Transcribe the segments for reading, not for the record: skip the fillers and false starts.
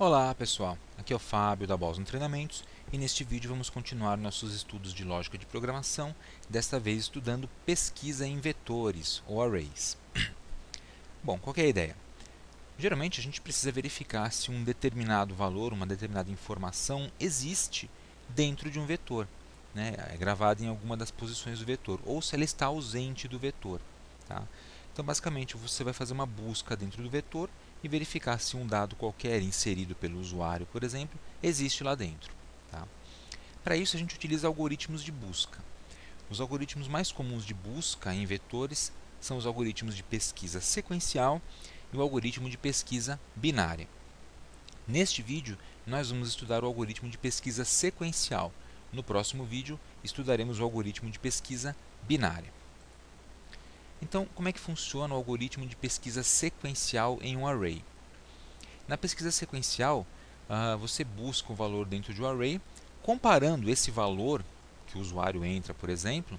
Olá pessoal, aqui é o Fábio da Boston Treinamentos e neste vídeo vamos continuar nossos estudos de lógica de programação, desta vez estudando pesquisa em vetores ou arrays. Bom, qual que é a ideia? Geralmente a gente precisa verificar se um determinado valor, uma determinada informação existe dentro de um vetor, né? É gravada em alguma das posições do vetor, ou se ela está ausente do vetor. Tá? Então basicamente você vai fazer uma busca dentro do vetor e verificar se um dado qualquer inserido pelo usuário, por exemplo, existe lá dentro. Tá? Para isso a gente utiliza algoritmos de busca. Os algoritmos mais comuns de busca em vetores são os algoritmos de pesquisa sequencial e o algoritmo de pesquisa binária. Neste vídeo, nós vamos estudar o algoritmo de pesquisa sequencial. No próximo vídeo, estudaremos o algoritmo de pesquisa binária. Então, como é que funciona o algoritmo de pesquisa sequencial em um array? Na pesquisa sequencial, você busca o valor dentro de um array, comparando esse valor que o usuário entra, por exemplo,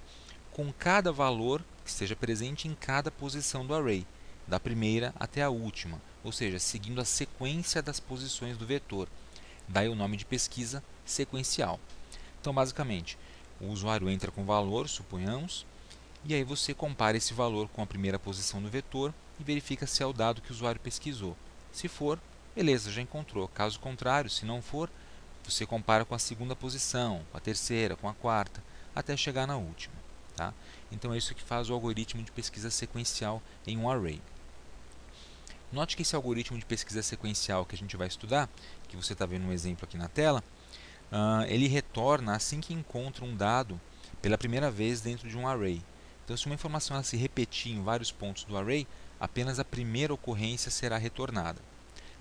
com cada valor que esteja presente em cada posição do array, da primeira até a última, ou seja, seguindo a sequência das posições do vetor. Daí o nome de pesquisa sequencial. Então, basicamente, o usuário entra com valor, suponhamos, e aí você compara esse valor com a primeira posição do vetor e verifica se é o dado que o usuário pesquisou. Se for, beleza, já encontrou. Caso contrário, se não for, você compara com a segunda posição, com a terceira, com a quarta, até chegar na última. Tá? Então é isso que faz o algoritmo de pesquisa sequencial em um array. Note que esse algoritmo de pesquisa sequencial que a gente vai estudar, que você está vendo um exemplo aqui na tela, ele retorna assim que encontra um dado pela primeira vez dentro de um array. Então, se uma informação ela se repetir em vários pontos do array, apenas a primeira ocorrência será retornada.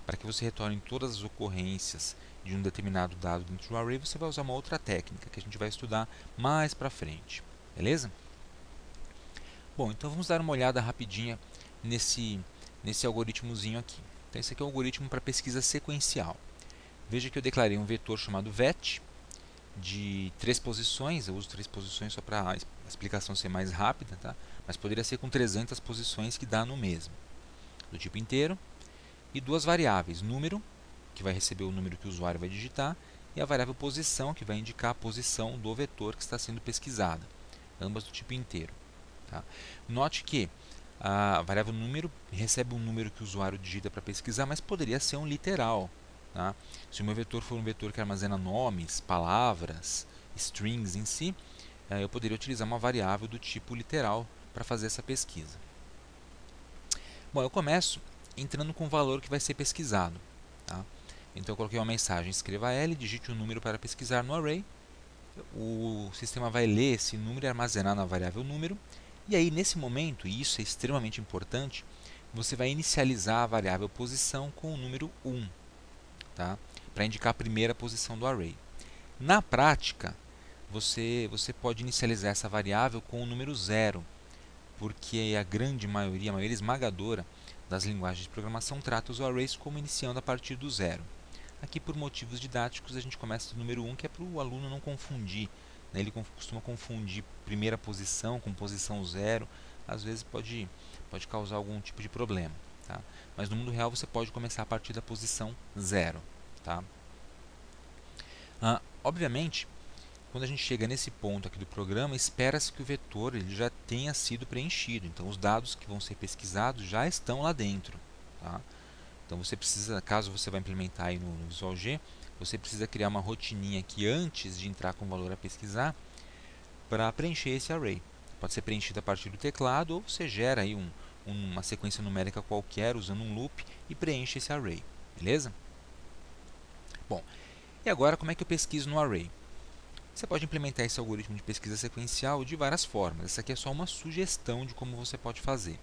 Para que você retorne todas as ocorrências de um determinado dado dentro do array, você vai usar uma outra técnica que a gente vai estudar mais para frente. Beleza? Bom, então vamos dar uma olhada rapidinha nesse algoritmozinho aqui. Então, esse aqui é o algoritmo para pesquisa sequencial. Veja que eu declarei um vetor chamado vet de 3 posições. Eu uso 3 posições só para a explicação ser mais rápida, tá? Mas poderia ser com 300 posições que dá no mesmo, do tipo inteiro, e duas variáveis, número, que vai receber o número que o usuário vai digitar, e a variável posição, que vai indicar a posição do vetor que está sendo pesquisada, ambas do tipo inteiro. Tá? Note que a variável número recebe um número que o usuário digita para pesquisar, mas poderia ser um literal. Tá? Se o meu vetor for um vetor que armazena nomes, palavras, strings em si, eu poderia utilizar uma variável do tipo literal para fazer essa pesquisa. Bom, eu começo entrando com o valor que vai ser pesquisado. Tá? Então eu coloquei uma mensagem, escreva L, digite o número para pesquisar no array. O sistema vai ler esse número e armazenar na variável número. E aí, nesse momento, e isso é extremamente importante, você vai inicializar a variável posição com o número 1, tá? Para indicar a primeira posição do array. Na prática, você pode inicializar essa variável com o número 0, porque a maioria esmagadora das linguagens de programação trata os arrays como iniciando a partir do 0. Aqui, por motivos didáticos, a gente começa do número 1, que é para o aluno não confundir. Né? Ele costuma confundir primeira posição com posição 0. Às vezes pode causar algum tipo de problema. Tá? Mas no mundo real você pode começar a partir da posição 0. Tá? Obviamente, quando a gente chega nesse ponto aqui do programa, espera-se que o vetor ele já tenha sido preenchido. Então, os dados que vão ser pesquisados já estão lá dentro. Tá? Então, você precisa, caso você vai implementar aí no Visual G, você precisa criar uma rotininha aqui antes de entrar com o valor a pesquisar para preencher esse array. Pode ser preenchido a partir do teclado ou você gera aí uma sequência numérica qualquer usando um loop e preenche esse array. Beleza? Bom, e agora como é que eu pesquiso no array? Você pode implementar esse algoritmo de pesquisa sequencial de várias formas. Essa aqui é só uma sugestão de como você pode fazer.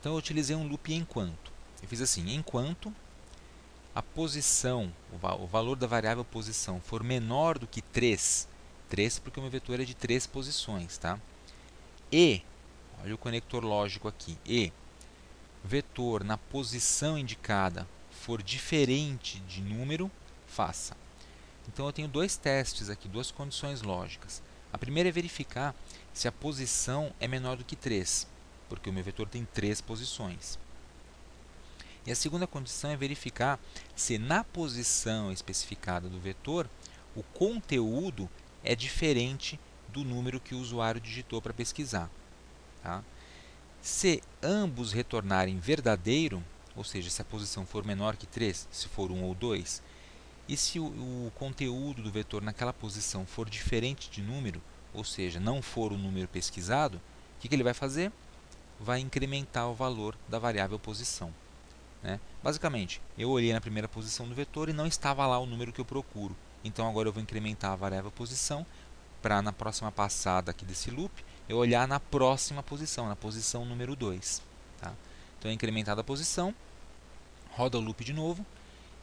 Então eu utilizei um loop enquanto. Eu fiz assim, enquanto a posição, o valor da variável posição for menor do que 3, 3 porque o meu vetor é de 3 posições, tá? E, olha o conector lógico aqui, e vetor na posição indicada for diferente de número, faça. Então eu tenho dois testes aqui, duas condições lógicas. A primeira é verificar se a posição é menor do que 3, porque o meu vetor tem 3 posições. E a segunda condição é verificar se na posição especificada do vetor o conteúdo é diferente do número que o usuário digitou para pesquisar. Tá? Se ambos retornarem verdadeiro, ou seja, se a posição for menor que 3, se for 1 ou 2, e se o conteúdo do vetor naquela posição for diferente de número, ou seja, não for o número pesquisado, o que ele vai fazer? Vai incrementar o valor da variável posição. Né? Basicamente, eu olhei na primeira posição do vetor e não estava lá o número que eu procuro. Então agora eu vou incrementar a variável posição para na próxima passada aqui desse loop eu olhar na próxima posição, na posição número 2. Tá? Então é incrementada a posição, roda o loop de novo,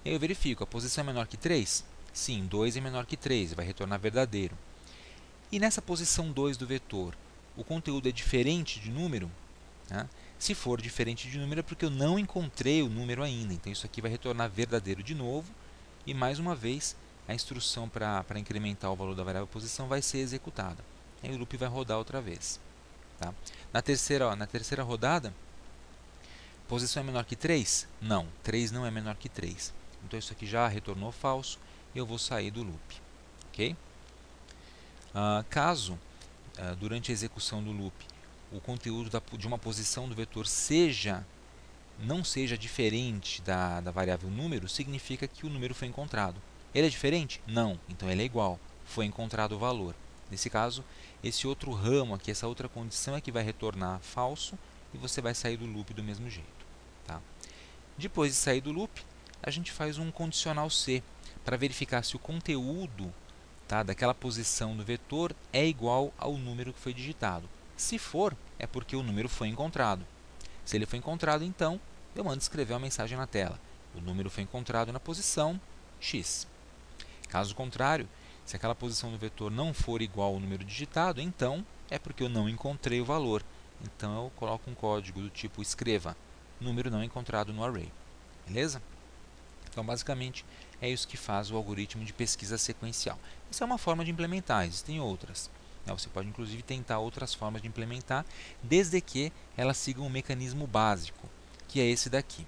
e aí eu verifico, a posição é menor que 3? Sim, 2 é menor que 3, vai retornar verdadeiro. E nessa posição 2 do vetor, o conteúdo é diferente de número? Né? Se for diferente de número é porque eu não encontrei o número ainda. Então isso aqui vai retornar verdadeiro de novo. E mais uma vez a instrução para incrementar o valor da variável posição vai ser executada. E aí o loop vai rodar outra vez. Tá? Na terceira rodada, posição é menor que 3? Não, 3 não é menor que 3. Então isso aqui já retornou falso e eu vou sair do loop. Okay? Caso durante a execução do loop o conteúdo de uma posição do vetor não seja diferente da variável número, significa que o número foi encontrado. Ele é diferente? Não, então ele é igual. Foi encontrado o valor. Nesse caso, esse outro ramo aqui, essa outra condição é que vai retornar falso e você vai sair do loop do mesmo jeito. Tá? Depois de sair do loop, a gente faz um condicional C para verificar se o conteúdo daquela posição do vetor é igual ao número que foi digitado. Se for, é porque o número foi encontrado. Se ele foi encontrado, então, eu mando escrever uma mensagem na tela. O número foi encontrado na posição x. Caso contrário, se aquela posição do vetor não for igual ao número digitado, então é porque eu não encontrei o valor. Então eu coloco um código do tipo escreva número não encontrado no array. Beleza? Então, basicamente, é isso que faz o algoritmo de pesquisa sequencial. Essa é uma forma de implementar, existem outras. Você pode, inclusive, tentar outras formas de implementar, desde que elas sigam um mecanismo básico, que é esse daqui.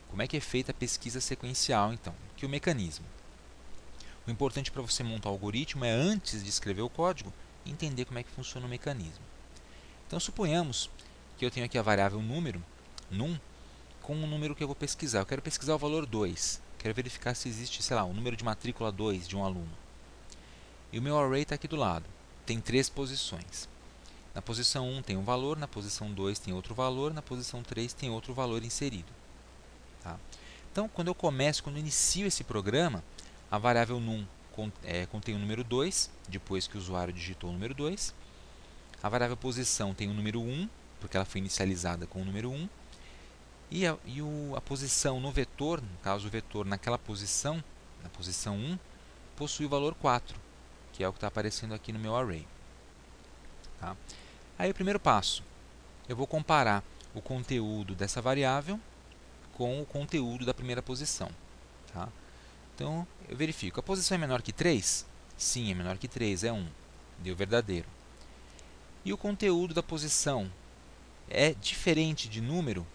Como é que é feita a pesquisa sequencial, então? Que o mecanismo. O importante para você montar o algoritmo é, antes de escrever o código, entender como é que funciona o mecanismo. Então, suponhamos que eu tenho aqui a variável número, num, com o número que eu vou pesquisar. Eu quero pesquisar o valor 2. Quero verificar se existe, sei lá, o número de matrícula 2 de um aluno. E o meu array está aqui do lado. Tem 3 posições. Na posição 1 tem um valor, na posição 2 tem outro valor, na posição 3 tem outro valor inserido. Tá? Então, quando eu inicio esse programa, a variável num contém o número 2, depois que o usuário digitou o número 2. A variável posição tem o número 1, porque ela foi inicializada com o número 1. E a posição no vetor, no caso o vetor naquela posição, na posição 1, possui o valor 4, que é o que está aparecendo aqui no meu array. Tá? Aí o primeiro passo, eu vou comparar o conteúdo dessa variável com o conteúdo da primeira posição. Tá? Então eu verifico, a posição é menor que 3? Sim, é menor que 3, é 1, deu verdadeiro. E o conteúdo da posição é diferente de número?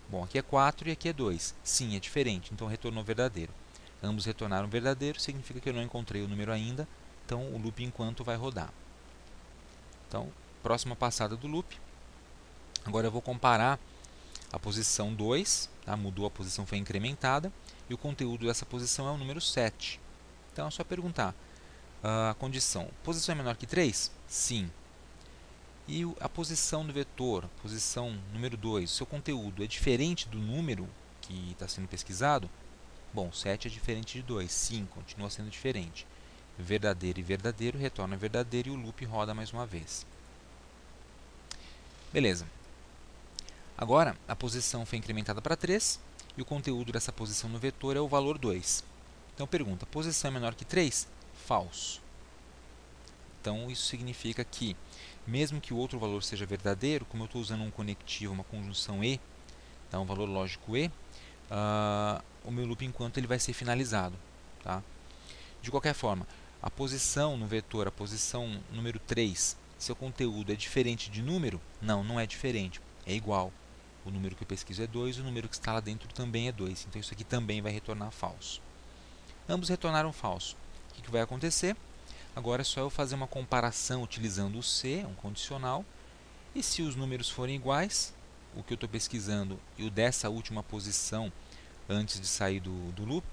Bom, aqui é 4 e aqui é 2. Sim, é diferente, então retornou verdadeiro. Ambos retornaram verdadeiro, significa que eu não encontrei o número ainda, então o loop enquanto vai rodar. Então, próxima passada do loop. Agora eu vou comparar a posição 2, tá? Mudou, a posição foi incrementada, e o conteúdo dessa posição é o número 7. Então é só perguntar, a condição, posição é menor que 3? Sim. E a posição do vetor, posição número 2, seu conteúdo é diferente do número que está sendo pesquisado? Bom, 7 é diferente de 2, sim, continua sendo diferente. Verdadeiro e verdadeiro, retorna verdadeiro e o loop roda mais uma vez. Beleza. Agora, a posição foi incrementada para 3 e o conteúdo dessa posição no vetor é o valor 2. Então, pergunta, posição é menor que 3? Falso. Então, isso significa que, mesmo que o outro valor seja verdadeiro, como eu estou usando um conectivo, uma conjunção e, tá, um valor lógico e, o meu loop enquanto ele vai ser finalizado. Tá? De qualquer forma, a posição no vetor, a posição número 3, seu conteúdo é diferente de número? Não, não é diferente, é igual. o número que eu pesquiso é 2, o número que está lá dentro também é 2. Então isso aqui também vai retornar falso. Ambos retornaram falso. O que vai acontecer? Agora é só eu fazer uma comparação utilizando o se, um condicional, e se os números forem iguais, o que eu estou pesquisando e o dessa última posição antes de sair do loop,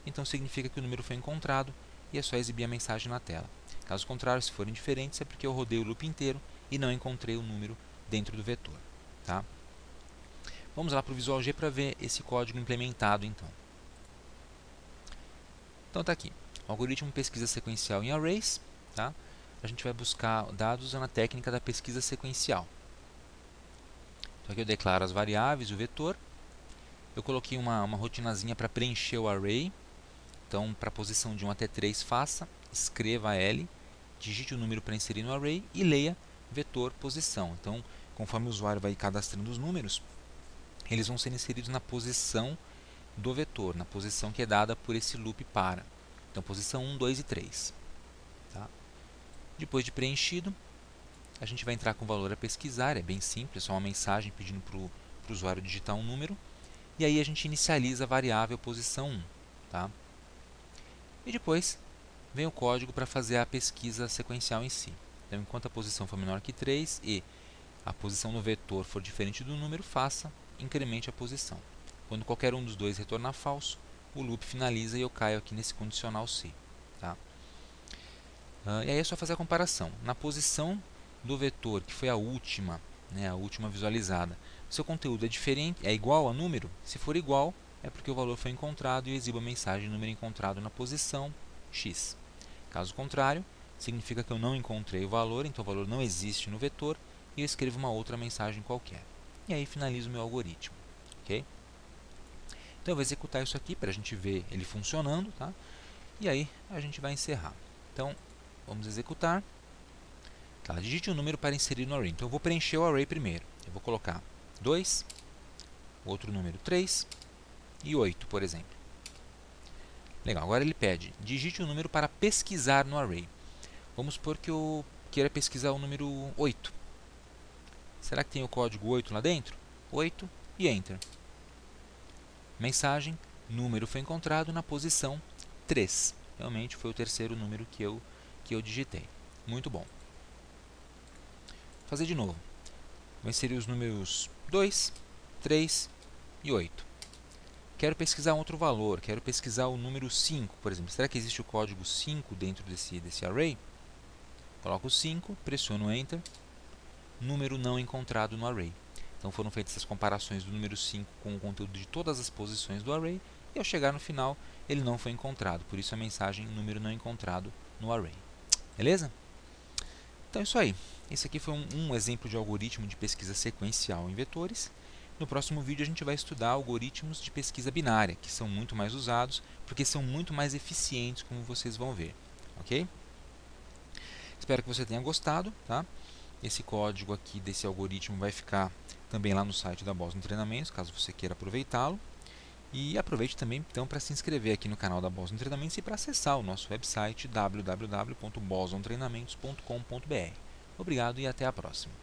então significa que o número foi encontrado e é só exibir a mensagem na tela. Caso contrário, se forem diferentes, é porque eu rodei o loop inteiro e não encontrei o número dentro do vetor. Tá? Vamos lá para o Visual G para ver esse código implementado então. Então está aqui, algoritmo pesquisa sequencial em arrays. Tá? A gente vai buscar dados usando a técnica da pesquisa sequencial. Então aqui eu declaro as variáveis, o vetor. Eu coloquei uma rotinazinha para preencher o array. Então, para a posição de 1 até 3, faça, escreva L, digite o número para inserir no array e leia vetor posição. Então, conforme o usuário vai cadastrando os números, eles vão ser inseridos na posição do vetor, na posição que é dada por esse loop para. Então, posição 1, 2 e 3. Tá? Depois de preenchido, a gente vai entrar com o valor a pesquisar, é bem simples, é só uma mensagem pedindo para o usuário digitar um número. E aí a gente inicializa a variável posição 1. Tá? E depois vem o código para fazer a pesquisa sequencial em si. Então, enquanto a posição for menor que 3 e a posição no vetor for diferente do número, faça, incremente a posição. Quando qualquer um dos dois retornar falso, o loop finaliza e eu caio aqui nesse condicional se. Tá? E aí é só fazer a comparação. Na posição do vetor, que foi a última visualizada, seu conteúdo é diferente, é igual a número? Se for igual, é porque o valor foi encontrado e eu exibo a mensagem número encontrado na posição x. Caso contrário, significa que eu não encontrei o valor, então o valor não existe no vetor e eu escrevo uma outra mensagem qualquer. E aí finalizo o meu algoritmo. Okay? Então eu vou executar isso aqui para a gente ver ele funcionando. Tá? E aí a gente vai encerrar. Então vamos executar. Tá, digite um número para inserir no array. Então eu vou preencher o array primeiro. Eu vou colocar 2, outro número 3 e 8, por exemplo. Legal, agora ele pede, digite um número para pesquisar no array. Vamos supor que eu queira pesquisar o número 8. Será que tem o código 8 lá dentro? 8 e Enter. Mensagem, número foi encontrado na posição 3. Realmente foi o terceiro número que eu digitei. Muito bom. Vou fazer de novo. Vou inserir os números 2, 3 e 8. Quero pesquisar um outro valor, quero pesquisar o número 5, por exemplo. Será que existe o código 5 dentro desse array? Coloco o 5, pressiono Enter, número não encontrado no array. Então foram feitas essas comparações do número 5 com o conteúdo de todas as posições do array, e ao chegar no final, ele não foi encontrado, por isso a mensagem número não encontrado no array. Beleza? Então é isso aí. Esse aqui foi um exemplo de algoritmo de pesquisa sequencial em vetores. No próximo vídeo a gente vai estudar algoritmos de pesquisa binária, que são muito mais usados, porque são muito mais eficientes, como vocês vão ver. Ok? Espero que você tenha gostado. Tá? Esse código aqui desse algoritmo vai ficar também lá no site da Boston Treinamentos, caso você queira aproveitá-lo. E aproveite também então para se inscrever aqui no canal da Boston Treinamentos e para acessar o nosso website www.bostontreinamentos.com.br. Obrigado e até a próxima.